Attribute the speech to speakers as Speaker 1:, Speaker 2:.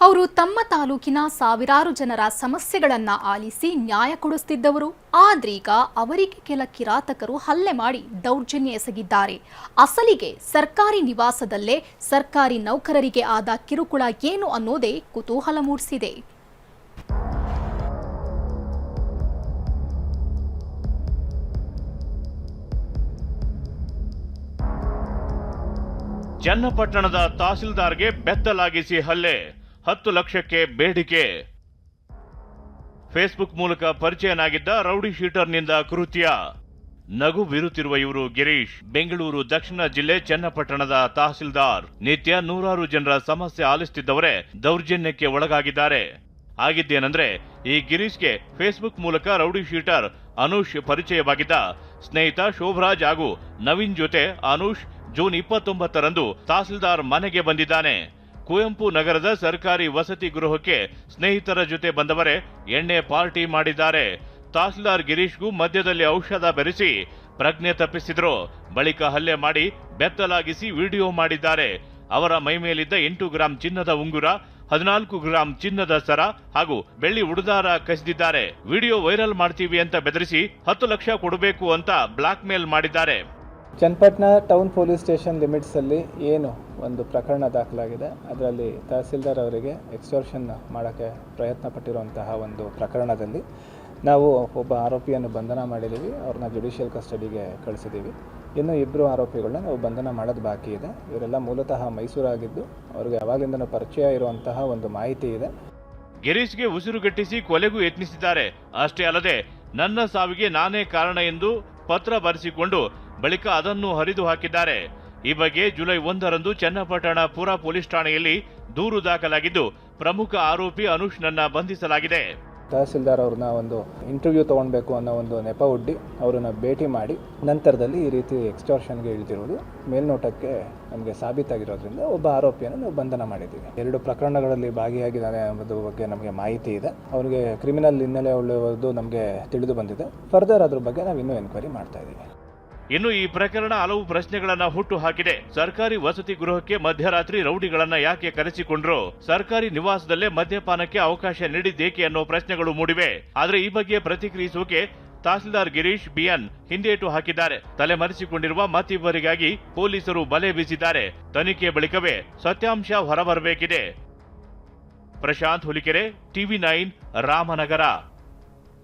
Speaker 1: ಅವರು ತಮ್ಮ ತಾಲೂಕಿನ ಸಾವಿರಾರು ಜನರ ಸಮಸ್ಯೆಗಳನ್ನ ಆಲಿಸಿ ನ್ಯಾಯ ಕೊಡಿಸುತ್ತಿದ್ದವರು. ಆದ್ರೀಗ ಅವರಿಗೆ ಕೆಲ ಕಿರಾತಕರು ಹಲ್ಲೆ ಮಾಡಿ ದೌರ್ಜನ್ಯ ಎಸಗಿದ್ದಾರೆ. ಅಸಲಿಗೆ ಸರ್ಕಾರಿ ನಿವಾಸದಲ್ಲೇ ಸರ್ಕಾರಿ ನೌಕರರಿಗೆ ಆದ ಕಿರುಕುಳ ಏನು ಅನ್ನೋದೇ ಕುತೂಹಲ ಮೂಡಿಸಿದೆ.
Speaker 2: ಚನ್ನಪಟ್ಟಣದ ತಹಸೀಲ್ದಾರ್ಗೆ ಬೆತ್ತಲಾಗಿಸಿ ಹಲ್ಲೆ, 10 ಲಕ್ಷಕ್ಕೆ ಬೇಡಿಕೆ. ಫೇಸ್ಬುಕ್ ಮೂಲಕ ಪರಿಚಯನಾಗಿದ್ದ ರೌಡಿ ಶೀಟರ್ನಿಂದ ಕೃತ್ಯ. ನಗು ಬೀರುತ್ತಿರುವ ಇವರು ಗಿರೀಶ್, ಬೆಂಗಳೂರು ದಕ್ಷಿಣ ಜಿಲ್ಲೆ ಚನ್ನಪಟ್ಟಣದ ತಹಸೀಲ್ದಾರ್. ನಿತ್ಯ ನೂರಾರು ಜನರ ಸಮಸ್ಯೆ ಆಲಿಸುತ್ತಿದ್ದವರೇ ದೌರ್ಜನ್ಯಕ್ಕೆ ಒಳಗಾಗಿದ್ದಾರೆ. ಆಗಿದ್ದೇನೆಂದ್ರೆ, ಈ ಗಿರೀಶ್ಗೆ ಫೇಸ್ಬುಕ್ ಮೂಲಕ ರೌಡಿ ಶೀಟರ್ ಅನುಷ್ ಪರಿಚಯವಾಗಿದ್ದ. ಸ್ನೇಹಿತ ಶೋಭರಾಜ್ ಹಾಗೂ ನವೀನ್ ಜೊತೆ ಅನುಷ್ ಜೂನ್ 29ರಂದು ತಹಸೀಲ್ದಾರ್ ಮನೆಗೆ ಬಂದಿದ್ದಾನೆ. ಕುವೆಂಪು ನಗರದ ಸರ್ಕಾರಿ ವಸತಿ ಗೃಹಕ್ಕೆ ಸ್ನೇಹಿತರ ಜೊತೆ ಬಂದವರೇ ಎಣ್ಣೆ ಪಾರ್ಟಿ ಮಾಡಿದ್ದಾರೆ. ತಹಸೀಲ್ದಾರ್ ಗಿರೀಶ್ಗೂ ಮಧ್ಯದಲ್ಲಿ ಔಷಧ ಬೆರೆಸಿ ಪ್ರಜ್ಞೆ ತಪ್ಪಿಸಿದ್ರು. ಬಳಿಕ ಹಲ್ಲೆ ಮಾಡಿ ಬೆತ್ತಲಾಗಿಸಿ ವಿಡಿಯೋ ಮಾಡಿದ್ದಾರೆ. ಅವರ ಮೈಮೇಲಿದ್ದ 8 ಗ್ರಾಂ ಚಿನ್ನದ ಉಂಗುರ, 14 ಗ್ರಾಂ ಚಿನ್ನದ ಸರ ಹಾಗೂ ಬೆಳ್ಳಿ ಉಡುದಾರ ಕಸಿದಿದ್ದಾರೆ. ವಿಡಿಯೋ ವೈರಲ್ ಮಾಡ್ತೀವಿ ಅಂತ ಬೆದರಿಸಿ 10 ಲಕ್ಷ ಕೊಡಬೇಕು ಅಂತ ಬ್ಲಾಕ್ ಮೇಲ್ ಮಾಡಿದ್ದಾರೆ.
Speaker 3: ಚನ್ನಪಟ್ಟಣ ಟೌನ್ ಪೊಲೀಸ್ ಸ್ಟೇಷನ್ ಲಿಮಿಟ್ಸಲ್ಲಿ ಏನು ಒಂದು ಪ್ರಕರಣ ದಾಖಲಾಗಿದೆ, ಅದರಲ್ಲಿ ತಹಸೀಲ್ದಾರ್ ಅವರಿಗೆ ಎಕ್ಸ್ಟೋರ್ಷನ್ ಮಾಡೋಕ್ಕೆ ಪ್ರಯತ್ನ ಪಟ್ಟಿರುವಂತಹ ಒಂದು ಪ್ರಕರಣದಲ್ಲಿ ನಾವು ಒಬ್ಬ ಆರೋಪಿಯನ್ನು ಬಂಧನ ಮಾಡಿದ್ದೀವಿ. ಅವ್ರನ್ನ ಜುಡಿಷಿಯಲ್ ಕಸ್ಟಡಿಗೆ ಕಳಿಸಿದ್ದೀವಿ. ಇನ್ನು 2 ಆರೋಪಿಗಳನ್ನ ನಾವು ಬಂಧನ ಮಾಡೋದು ಬಾಕಿ ಇದೆ. ಇವರೆಲ್ಲ ಮೂಲತಃ ಮೈಸೂರಾಗಿದ್ದು ಅವ್ರಿಗೆ ಯಾವಾಗಲಿಂದನೂ ಪರಿಚಯ ಇರುವಂತಹ ಒಂದು ಮಾಹಿತಿ ಇದೆ.
Speaker 2: ಗಿರೀಶ್ಗೆ ಉಸಿರುಗಟ್ಟಿಸಿ ಕೊಲೆಗೂ ಯತ್ನಿಸಿದ್ದಾರೆ. ಅಷ್ಟೇ ಅಲ್ಲದೆ ನನ್ನ ಸಾವಿಗೆ ನಾನೇ ಕಾರಣ ಎಂದು ಪತ್ರ ಬರೆಸಿಕೊಂಡು ಬಳಿಕ ಅದನ್ನು ಹರಿದು ಹಾಕಿದ್ದಾರೆ. ಈ ಬಗ್ಗೆ ಜುಲೈ 1ರಂದು ಚನ್ನಪಟ್ಟಣ ಪುರ ಪೊಲೀಸ್ ಠಾಣೆಯಲ್ಲಿ ದೂರು ದಾಖಲಾಗಿದ್ದು, ಪ್ರಮುಖ ಆರೋಪಿ ಅನುಷ್ನನ್ನ ಬಂಧಿಸಲಾಗಿದೆ.
Speaker 3: ತಹಸೀಲ್ದಾರ್ ಅವ್ರನ್ನ ಒಂದು ಇಂಟರ್ವ್ಯೂ ತೊಗೊಳ್ಬೇಕು ಅನ್ನೋ ಒಂದು ನೆಪ ಒಡ್ಡಿ ಅವರನ್ನು ಭೇಟಿ ಮಾಡಿ ನಂತರದಲ್ಲಿ ಈ ರೀತಿ ಎಕ್ಸ್ಟಾರ್ಷನ್ಗೆ ಇಳಿದಿರುವುದು ಮೇಲ್ನೋಟಕ್ಕೆ ನಮಗೆ ಸಾಬೀತಾಗಿರೋದ್ರಿಂದ ಒಬ್ಬ ಆರೋಪಿಯನ್ನು ನಾವು ಬಂಧನ ಮಾಡಿದ್ದೀವಿ. 2 ಪ್ರಕರಣಗಳಲ್ಲಿ ಭಾಗಿಯಾಗಿದ್ದಾನೆ ಅನ್ನೋದ್ರ ಬಗ್ಗೆ ನಮಗೆ ಮಾಹಿತಿ ಇದೆ. ಅವರಿಗೆ ಕ್ರಿಮಿನಲ್ ಹಿನ್ನೆಲೆ ಉಳ್ಳದು ನಮಗೆ ತಿಳಿದು ಬಂದಿದೆ. ಫರ್ದರ್ ಅದ್ರ ಬಗ್ಗೆ ನಾವು ಇನ್ನೂ ಎನ್ಕ್ವೈರಿ ಮಾಡ್ತಾ ಇದ್ದೀವಿ.
Speaker 2: ಇನ್ನು ಈ ಪ್ರಕರಣ ಹಲವು ಪ್ರಶ್ನೆಗಳನ್ನ ಹುಟ್ಟು ಹಾಕಿದೆ. ಸರ್ಕಾರಿ ವಸತಿ ಗೃಹಕ್ಕೆ ಮಧ್ಯರಾತ್ರಿ ರೌಡಿಗಳನ್ನ ಯಾಕೆ ಕರೆಸಿಕೊಂಡ್ರು? ಸರ್ಕಾರಿ ನಿವಾಸದಲ್ಲೇ ಮದ್ಯಪಾನಕ್ಕೆ ಅವಕಾಶ ನೀಡಿದ್ದೇಕೆ ಅನ್ನೋ ಪ್ರಶ್ನೆಗಳು ಮೂಡಿವೆ. ಆದ್ರೆ ಈ ಬಗ್ಗೆ ಪ್ರತಿಕ್ರಿಯಿಸೋಕೆ ತಹಸೀಲ್ದಾರ್ ಗಿರೀಶ್ ಬಿಎನ್ ಹಿಂದೇಟು ಹಾಕಿದ್ದಾರೆ. ತಲೆಮರೆಸಿಕೊಂಡಿರುವ ಮತ್ತಿಬ್ಬರಿಗಾಗಿ ಪೊಲೀಸರು ಬಲೆ ಬೀಸಿದ್ದಾರೆ. ತನಿಖೆ ಬಳಿಕವೇ ಸತ್ಯಾಂಶ ಹೊರಬರಬೇಕಿದೆ. ಪ್ರಶಾಂತ್ ಹುಲಿಕೆರೆ, TV9, ರಾಮನಗರ.